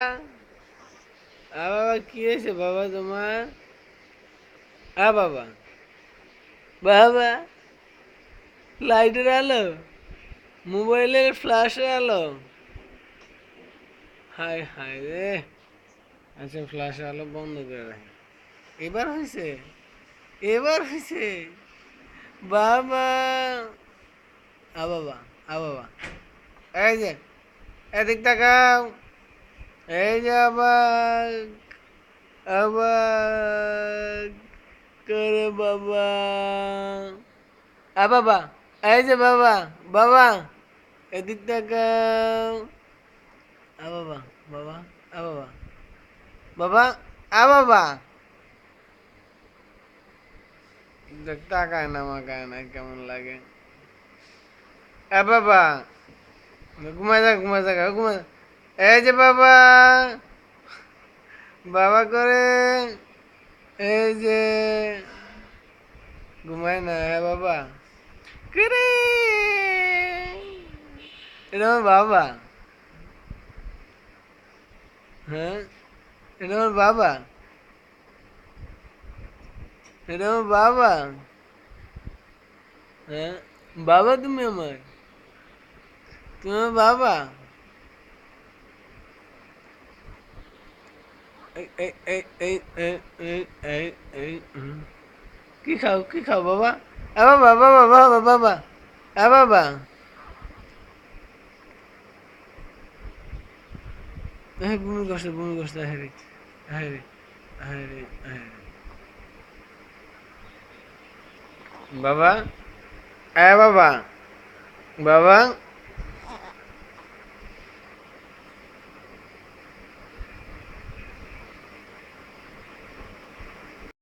বাবা কি হয়েছে বাবা তোমার? বাবা, বাবা, লাইটের আলো, মোবাইলের ফ্ল্যাশের আলো, হায় হায় রে। আচ্ছা ফ্ল্যাশের আলো বন্ধ করে রাখি। এবার হয়েছে, এবার হয়েছে। বাবা, বাবা, বাবা, এই যে, এদিক তাকাও। এই যে আবার, আবার করে বাবা। বাবা, এই যে বাবা, বাবা, এদিক তাকাও। বাবা, বাবা, বাবা, বাবা, বাবা। দেখ তাকায় না মাকায় না কেমন লাগে। বাবা, ঘুমায় যা ঘুমায় যা ঘুমায়। এই যে বাবা, বাবা করে, এই যে ঘুমায় না। হ্যাঁ বাবা করে, এটা আমার বাবা। হ্যাঁ, এটা আমার বাবা, এটা আমার বাবা। হ্যাঁ, বাবা তুমি আমার, তুমি আমার বাবা। এই এই এই এই এই এই এই এই কি খাও কি খাও বাবা? বাবা বাবা বাবা বাবা, বাবা। হ্যাঁ বমি করছে হ্যাঁ রে, হ্যাঁ রে, হ্যাঁ রে, হ্যাঁ রে। বাবা, বাবা, বাবা,